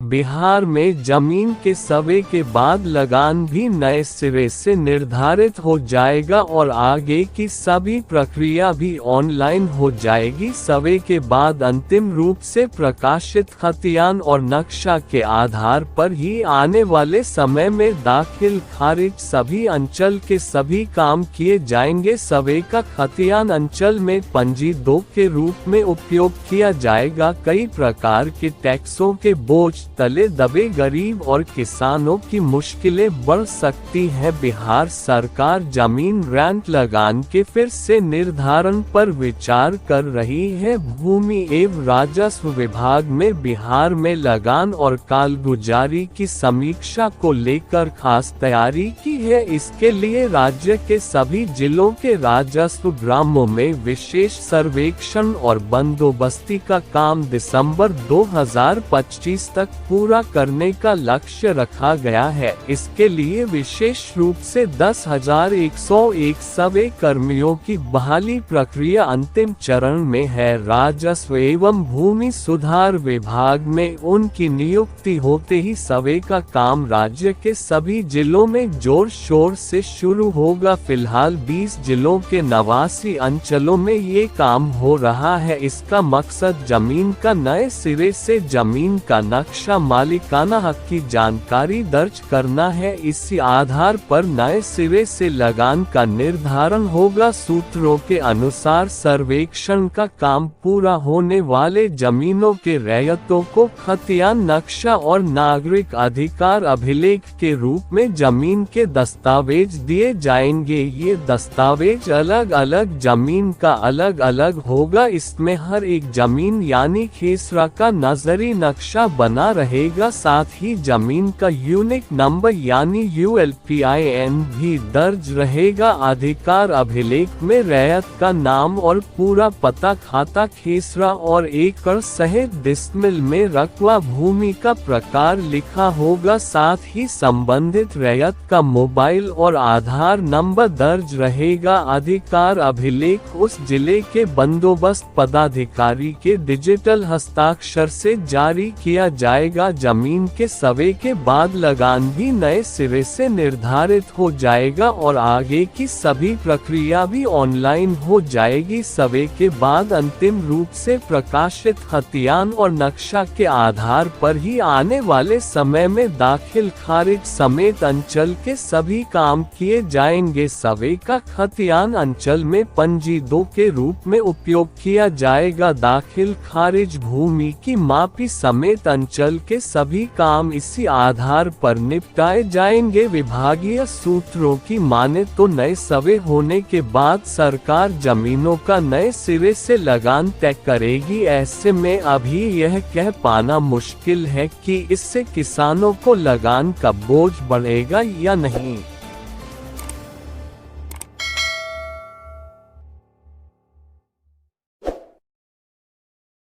बिहार में जमीन के सर्वे के बाद लगान भी नए सिरे से निर्धारित हो जाएगा और आगे की सभी प्रक्रिया भी ऑनलाइन हो जाएगी। सर्वे के बाद अंतिम रूप से प्रकाशित खतियान और नक्शा के आधार पर ही आने वाले समय में दाखिल खारिज सभी अंचल के सभी काम किए जाएंगे। सर्वे का खतियान अंचल में पंजी 2 के रूप में उपयोग किया जाएगा। कई प्रकार के टैक्सों के बोझ तले दबे गरीब और किसानों की मुश्किलें बढ़ सकती हैं। बिहार सरकार जमीन रेंट लगान के फिर से निर्धारण पर विचार कर रही है। भूमि एवं राजस्व विभाग में बिहार में लगान और कालगुजारी की समीक्षा को लेकर खास तैयारी की है। इसके लिए राज्य के सभी जिलों के राजस्व ग्रामों में विशेष सर्वेक्षण और बंदोबस्ती का काम दिसंबर 2025 तक पूरा करने का लक्ष्य रखा गया है। इसके लिए विशेष रूप से 10,101 सर्वे कर्मियों की बहाली प्रक्रिया अंतिम चरण में है। राजस्व एवं भूमि सुधार विभाग में उनकी नियुक्ति होते ही सर्वे का काम राज्य के सभी जिलों में जोर शोर से शुरू होगा। फिलहाल 20 जिलों के 89 अंचलों में ये काम हो रहा है। इसका मकसद जमीन का नए सिरे से जमीन का नक्शा, मालिकाना हक की जानकारी दर्ज करना है। इसी आधार पर नए सिरे से लगान का निर्धारण होगा। सूत्रों के अनुसार सर्वेक्षण का काम पूरा होने वाले जमीनों के रैयतों को खतियान नक्शा और नागरिक अधिकार अभिलेख के रूप में जमीन के दस्तावेज दिए जाएंगे। ये दस्तावेज अलग अलग जमीन का अलग अलग होगा। इसमें हर एक जमीन यानी खेसरा का नजरी नक्शा बना रहेगा। साथ ही जमीन का यूनिक नंबर यानी ULPIN भी दर्ज रहेगा। अधिकार अभिलेख में रैयत का नाम और पूरा पता, खाता, खेसरा और एकड़ सहित डिसमिल में रकबा, भूमि का प्रकार लिखा होगा। साथ ही संबंधित रैयत का मोबाइल और आधार नंबर दर्ज रहेगा। अधिकार अभिलेख उस जिले के बंदोबस्त पदाधिकारी के डिजिटल हस्ताक्षर से जारी किया जाएगा। जमीन के सर्वे के बाद लगान भी नए सिरे से निर्धारित हो जाएगा और आगे की सभी प्रक्रिया भी ऑनलाइन हो जाएगी। सर्वे के बाद अंतिम रूप से प्रकाशित खतियान और नक्शा के आधार पर ही आने वाले समय में दाखिल खारिज समेत अंचल के सभी काम किए जाएंगे। सर्वे का खतियान अंचल में पंजी 2 के रूप में उपयोग किया जाएगा। दाखिल खारिज भूमि की मापी समेत अंचल के सभी काम इसी आधार पर निपटाए जाएंगे। विभागीय सूत्रों की माने तो नए सर्वे होने के बाद सरकार जमीनों का नए सिरे से लगान तय करेगी। ऐसे में अभी यह कह पाना मुश्किल है कि इससे किसानों को लगान का बोझ बढ़ेगा या नहीं।